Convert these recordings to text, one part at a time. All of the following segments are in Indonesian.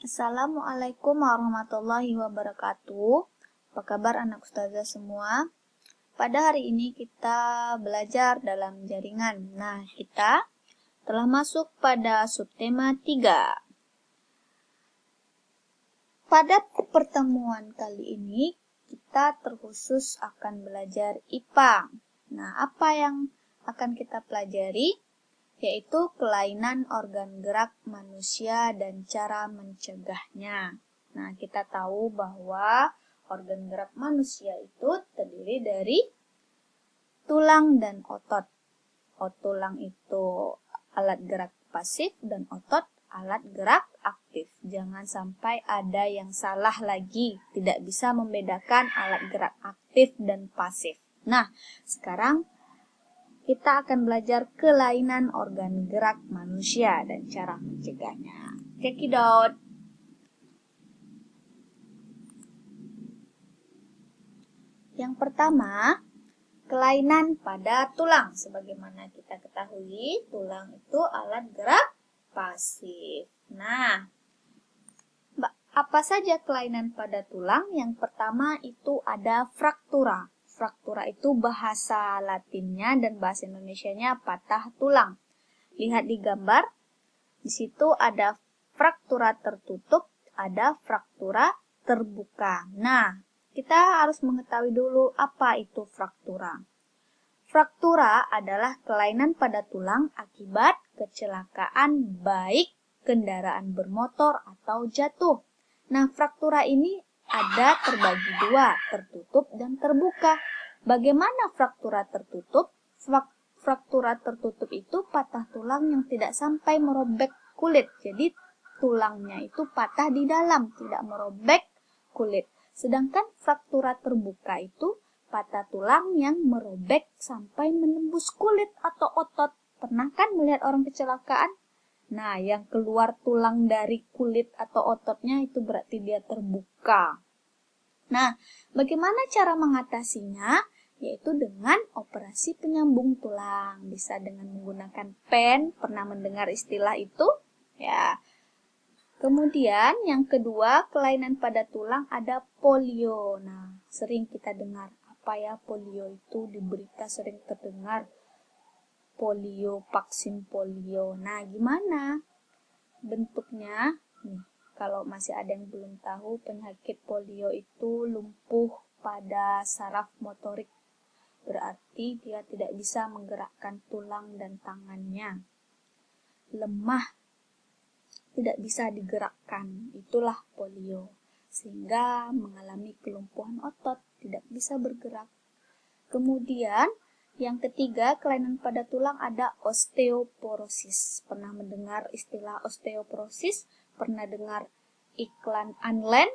Assalamualaikum warahmatullahi wabarakatuh. Apa kabar anak ustazah semua? Pada hari ini kita belajar dalam jaringan. Nah, kita telah masuk pada subtema 3. Pada pertemuan kali ini kita terkhusus akan belajar IPA. Nah, apa yang akan kita pelajari? Yaitu kelainan organ gerak manusia dan cara mencegahnya. Nah, kita tahu bahwa organ gerak manusia itu terdiri dari tulang dan otot. Tulang itu alat gerak pasif dan otot alat gerak aktif. Jangan sampai ada yang salah lagi, tidak bisa membedakan alat gerak aktif dan pasif. Nah, sekarang kita akan belajar kelainan organ gerak manusia dan cara mencegahnya. Check it out. Yang pertama, kelainan pada tulang. Sebagaimana kita ketahui, tulang itu alat gerak pasif. Nah, apa saja kelainan pada tulang? Yang pertama itu ada fraktura. Fraktura itu bahasa Latinnya dan bahasa Indonesianya patah tulang. Lihat di gambar, di situ ada fraktura tertutup, ada fraktura terbuka. Nah, kita harus mengetahui dulu apa itu fraktura. Fraktura adalah kelainan pada tulang akibat kecelakaan baik kendaraan bermotor atau jatuh. Nah, fraktura ini ada terbagi dua, tertutup dan terbuka. Bagaimana fraktura tertutup? Fraktura tertutup itu patah tulang yang tidak sampai merobek kulit. Jadi tulangnya itu patah di dalam, tidak merobek kulit. Sedangkan fraktura terbuka itu patah tulang yang merobek sampai menembus kulit atau otot. Pernah kan melihat orang kecelakaan? Nah, yang keluar tulang dari kulit atau ototnya itu berarti dia terbuka. Nah, bagaimana cara mengatasinya? Yaitu dengan operasi penyambung tulang. Bisa dengan menggunakan pen. Pernah mendengar istilah itu? Ya. Kemudian yang kedua, kelainan pada tulang ada polio. Nah, sering kita dengar apa ya polio itu, di berita sering terdengar polio, vaksin polio. Nah, gimana bentuknya? Nih, kalau masih ada yang belum tahu, penyakit polio itu lumpuh pada saraf motorik. Berarti dia tidak bisa menggerakkan tulang dan tangannya. Lemah, tidak bisa digerakkan. Itulah polio. Sehingga mengalami kelumpuhan otot, tidak bisa bergerak. Kemudian, yang ketiga, kelainan pada tulang ada osteoporosis. Pernah mendengar istilah osteoporosis? Pernah dengar iklan Anlen?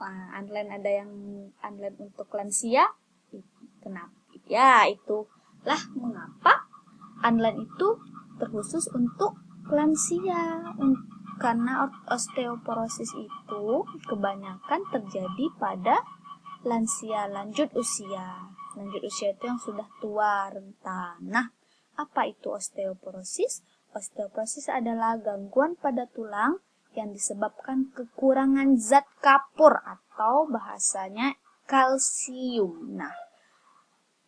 Nah, Anlen ada yang Anlen untuk lansia. Kenapa? Ya, itulah mengapa Anlen itu terkhusus untuk lansia. Karena osteoporosis itu kebanyakan terjadi pada lansia lanjut usia. Lanjut usia itu yang sudah tua, rentan. Nah, apa itu osteoporosis? Osteoporosis adalah gangguan pada tulang yang disebabkan kekurangan zat kapur atau bahasanya kalsium. Nah,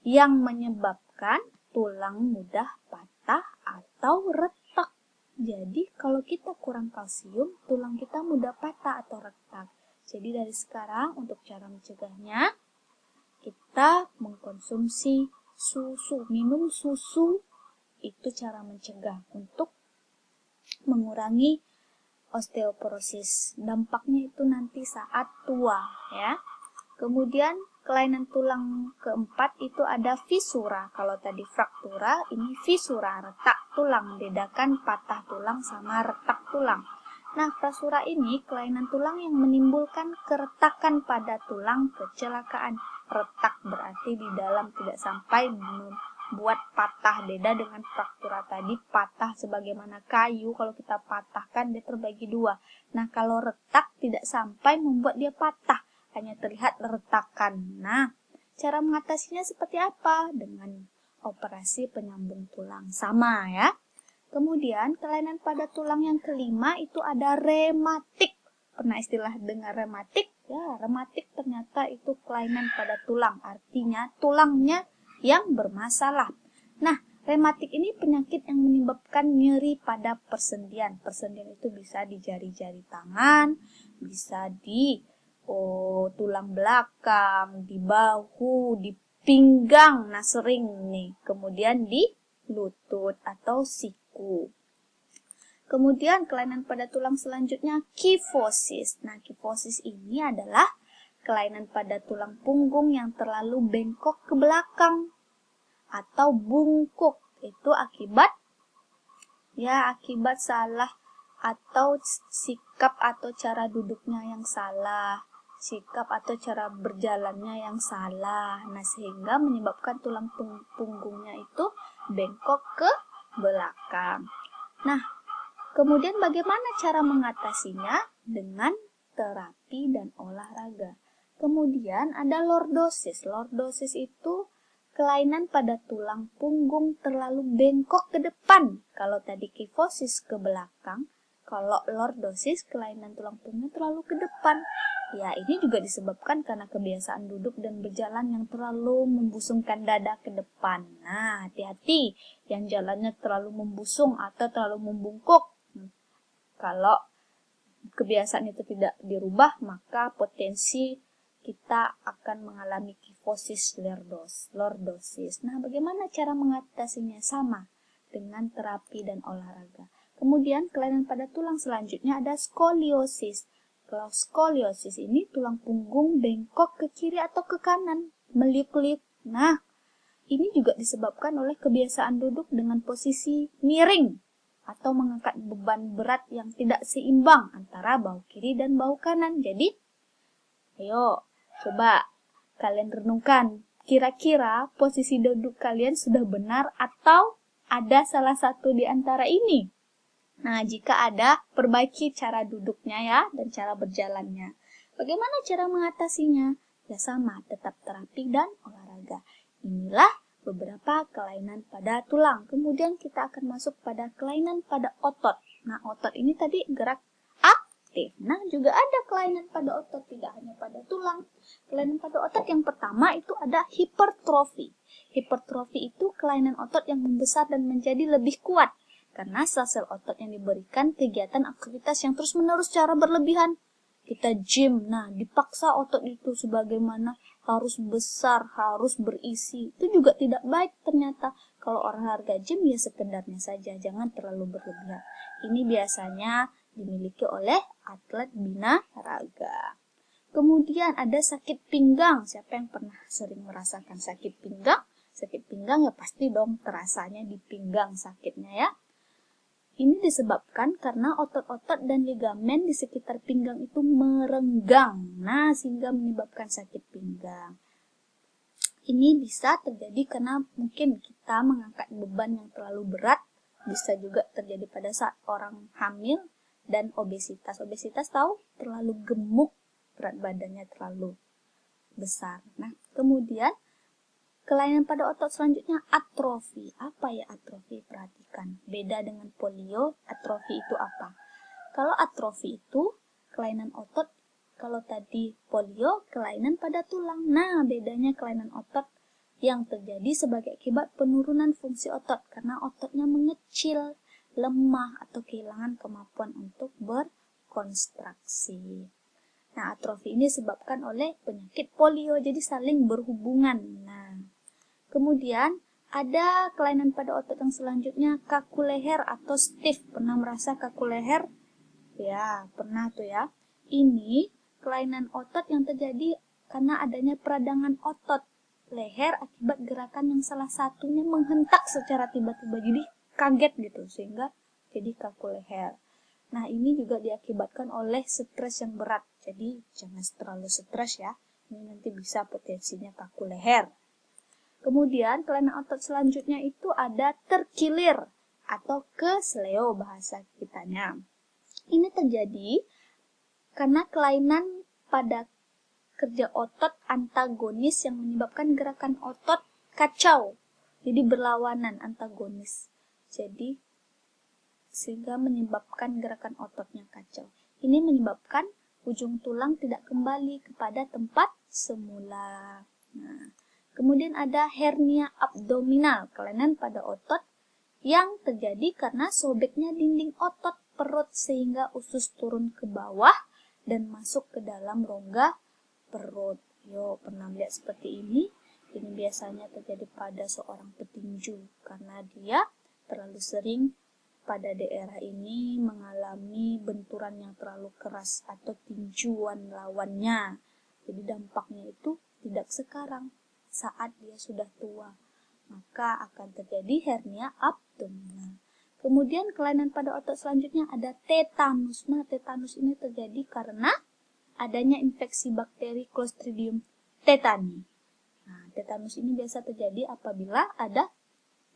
yang menyebabkan tulang mudah patah atau retak. Jadi, kalau kita kurang kalsium, tulang kita mudah patah atau retak. Jadi, dari sekarang untuk cara mencegahnya, kita mengkonsumsi susu, minum susu, itu cara mencegah untuk mengurangi osteoporosis. Dampaknya itu nanti saat tua, ya. Kemudian kelainan tulang keempat itu ada fisura. Kalau tadi fraktura, ini fisura, retak tulang. Bedakan patah tulang sama retak tulang. Nah, fisura ini kelainan tulang yang menimbulkan keretakan pada tulang kecelakaan. Retak berarti di dalam tidak sampai membuat patah. Beda dengan fraktura tadi, patah sebagaimana kayu. Kalau kita patahkan, dia terbagi dua. Nah, kalau retak tidak sampai membuat dia patah. Hanya terlihat retakan. Nah, cara mengatasinya seperti apa? Dengan operasi penyambung tulang. Sama ya. Kemudian kelainan pada tulang yang kelima itu ada rematik. Pernah istilah dengar rematik? Ya, rematik ternyata itu kelainan pada tulang. Artinya tulangnya yang bermasalah. Nah, rematik ini penyakit yang menyebabkan nyeri pada persendian. Persendian itu bisa di jari-jari tangan, bisa di tulang belakang, di bahu, di pinggang. Nah, sering nih. Kemudian di lutut atau siku. Kemudian kelainan pada tulang selanjutnya kifosis. Nah, kifosis ini adalah kelainan pada tulang punggung yang terlalu bengkok ke belakang atau bungkuk. Itu akibat salah atau sikap atau cara duduknya yang salah, sikap atau cara berjalannya yang salah. Nah, sehingga menyebabkan tulang punggungnya itu bengkok ke belakang. Nah, kemudian bagaimana cara mengatasinya? Dengan terapi dan olahraga. Kemudian ada lordosis. Lordosis itu kelainan pada tulang punggung terlalu bengkok ke depan. Kalau tadi kifosis ke belakang, kalau lordosis kelainan tulang punggung terlalu ke depan. Ya, ini juga disebabkan karena kebiasaan duduk dan berjalan yang terlalu membusungkan dada ke depan. Nah, hati-hati yang jalannya terlalu membusung atau terlalu membungkuk. Kalau kebiasaan itu tidak dirubah, maka potensi kita akan mengalami kifosis lordosis. Nah, bagaimana cara mengatasinya? Sama dengan terapi dan olahraga. Kemudian kelainan pada tulang selanjutnya ada skoliosis. Kalau skoliosis ini tulang punggung bengkok ke kiri atau ke kanan, meliuk-liuk. Nah, ini juga disebabkan oleh kebiasaan duduk dengan posisi miring atau mengangkat beban berat yang tidak seimbang antara bahu kiri dan bahu kanan. Jadi, ayo coba kalian renungkan, kira-kira posisi duduk kalian sudah benar atau ada salah satu di antara ini? Nah, jika ada, perbaiki cara duduknya ya dan cara berjalannya. Bagaimana cara mengatasinya? Ya sama, tetap terapi dan olahraga. Inilah beberapa kelainan pada tulang. Kemudian kita akan masuk pada kelainan pada otot. Nah, otot ini tadi gerak aktif. Nah, juga ada kelainan pada otot, tidak hanya pada tulang. Kelainan pada otot yang pertama itu ada hipertrofi. Hipertrofi itu kelainan otot yang membesar dan menjadi lebih kuat. Karena sel-sel otot yang diberikan kegiatan aktivitas yang terus-menerus secara berlebihan. Kita gym, nah dipaksa otot itu sebagaimana harus besar, harus berisi. Itu juga tidak baik ternyata. Kalau olahraga gym ya sekedarnya saja, jangan terlalu berlebihan. Ini biasanya dimiliki oleh atlet binaraga. Kemudian ada sakit pinggang. Siapa yang pernah sering merasakan sakit pinggang? Sakit pinggang ya pasti dong terasanya di pinggang sakitnya ya. Ini disebabkan karena otot-otot dan ligamen di sekitar pinggang itu merenggang. Nah, sehingga menyebabkan sakit pinggang. Ini bisa terjadi karena mungkin kita mengangkat beban yang terlalu berat. Bisa juga terjadi pada saat orang hamil dan obesitas. Obesitas tahu terlalu gemuk, berat badannya terlalu besar. Nah, kemudian kelainan pada otot selanjutnya atrofi. Apa ya atrofi? Perhatikan. Beda dengan polio, atrofi itu apa? Kalau atrofi itu kelainan otot, kalau tadi polio kelainan pada tulang. Nah, bedanya kelainan otot yang terjadi sebagai akibat penurunan fungsi otot karena ototnya mengecil, lemah atau kehilangan kemampuan untuk berkontraksi. Nah, atrofi ini disebabkan oleh penyakit polio, jadi saling berhubungan. Nah, kemudian ada kelainan pada otot yang selanjutnya kaku leher atau stiff. Pernah merasa kaku leher? Ya, pernah tuh ya. Ini kelainan otot yang terjadi karena adanya peradangan otot leher akibat gerakan yang salah satunya menghentak secara tiba-tiba. Jadi kaget gitu sehingga jadi kaku leher. Nah, ini juga diakibatkan oleh stres yang berat. Jadi jangan terlalu stres ya. Ini nanti bisa potensinya kaku leher. Kemudian kelainan otot selanjutnya itu ada terkilir atau kesleo bahasa kitanya. Ini terjadi karena kelainan pada kerja otot antagonis yang menyebabkan gerakan otot kacau. Jadi berlawanan antagonis. Sehingga menyebabkan gerakan ototnya kacau. Ini menyebabkan ujung tulang tidak kembali kepada tempat semula. Nah, kemudian ada hernia abdominal, kelainan pada otot yang terjadi karena sobeknya dinding otot perut sehingga usus turun ke bawah dan masuk ke dalam rongga perut. Yo, pernah lihat seperti ini? Ini biasanya terjadi pada seorang petinju karena dia terlalu sering pada daerah ini mengalami benturan yang terlalu keras atau tinjuan lawannya. Jadi dampaknya itu tidak sekarang, saat dia sudah tua, maka akan terjadi hernia abdominal. Kemudian kelainan pada otot selanjutnya ada tetanus. Nah, tetanus ini terjadi karena adanya infeksi bakteri Clostridium tetani. Nah, tetanus ini biasa terjadi apabila ada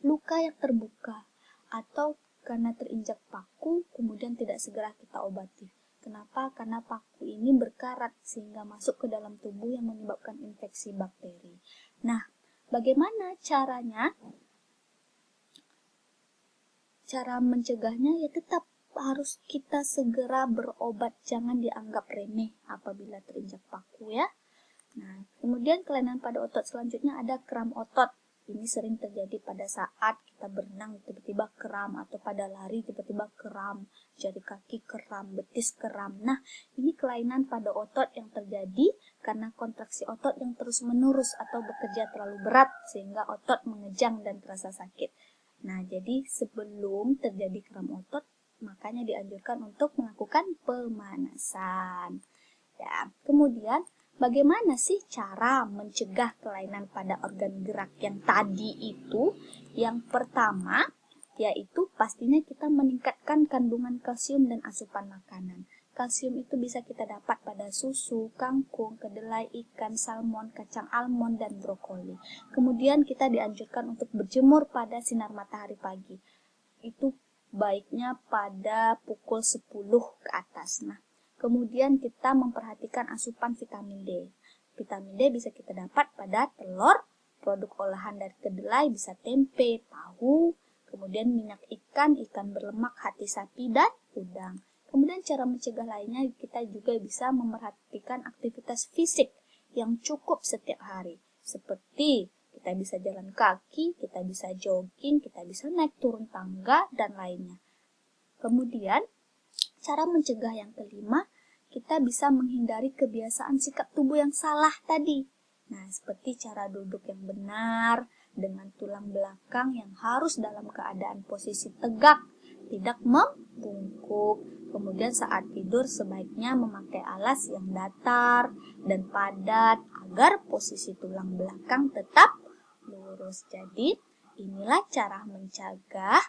luka yang terbuka atau karena terinjak paku kemudian tidak segera kita obati. Kenapa? Karena paku ini berkarat sehingga masuk ke dalam tubuh yang menyebabkan infeksi bakteri. Nah, bagaimana caranya? Cara mencegahnya ya tetap harus kita segera berobat, jangan dianggap remeh apabila terinjak paku ya. Nah, kemudian kelainan pada otot selanjutnya ada kram otot. Ini sering terjadi pada saat kita berenang tiba-tiba kram atau pada lari tiba-tiba kram, jari kaki kram, betis kram. Nah, ini kelainan pada otot yang terjadi karena kontraksi otot yang terus-menerus atau bekerja terlalu berat sehingga otot mengejang dan terasa sakit. Nah, jadi sebelum terjadi kram otot, makanya dianjurkan untuk melakukan pemanasan. Ya, kemudian bagaimana sih cara mencegah kelainan pada organ gerak yang tadi itu? Yang pertama, yaitu pastinya kita meningkatkan kandungan kalsium dan asupan makanan. Kalsium itu bisa kita dapat pada susu, kangkung, kedelai, ikan, salmon, kacang almond, dan brokoli. Kemudian kita dianjurkan untuk berjemur pada sinar matahari pagi. Itu baiknya pada pukul 10 ke atas. Nah, kemudian kita memperhatikan asupan vitamin D. Vitamin D bisa kita dapat pada telur, produk olahan dari kedelai, bisa tempe, tahu, kemudian minyak ikan, ikan berlemak, hati sapi, dan udang. Kemudian cara mencegah lainnya kita juga bisa memperhatikan aktivitas fisik yang cukup setiap hari. Seperti kita bisa jalan kaki, kita bisa jogging, kita bisa naik turun tangga, dan lainnya. Kemudian cara mencegah yang kelima, kita bisa menghindari kebiasaan sikap tubuh yang salah tadi. Nah, seperti cara duduk yang benar, dengan tulang belakang yang harus dalam keadaan posisi tegak, tidak membungkuk. Kemudian saat tidur sebaiknya memakai alas yang datar dan padat agar posisi tulang belakang tetap lurus. Jadi, inilah cara mencegah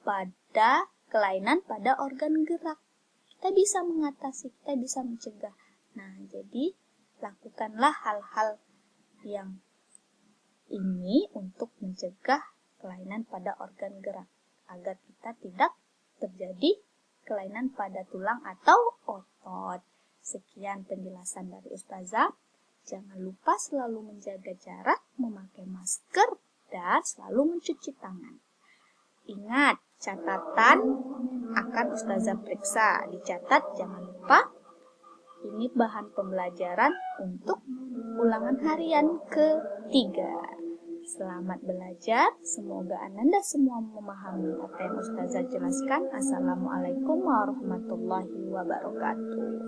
pada kelainan pada organ gerak. Kita bisa mengatasi, kita bisa mencegah. Nah, jadi lakukanlah hal-hal yang ini untuk mencegah kelainan pada organ gerak agar kita tidak terjadi kelainan pada tulang atau otot. Sekian penjelasan dari Ustazah. Jangan lupa selalu menjaga jarak, memakai masker, dan selalu mencuci tangan. Ingat, catatan akan Ustazah periksa. Dicatat, jangan lupa. Ini bahan pembelajaran untuk ulangan harian ketiga. Selamat belajar, semoga Anda semua memahami apa yang Ustazah jelaskan. Assalamualaikum warahmatullahi wabarakatuh.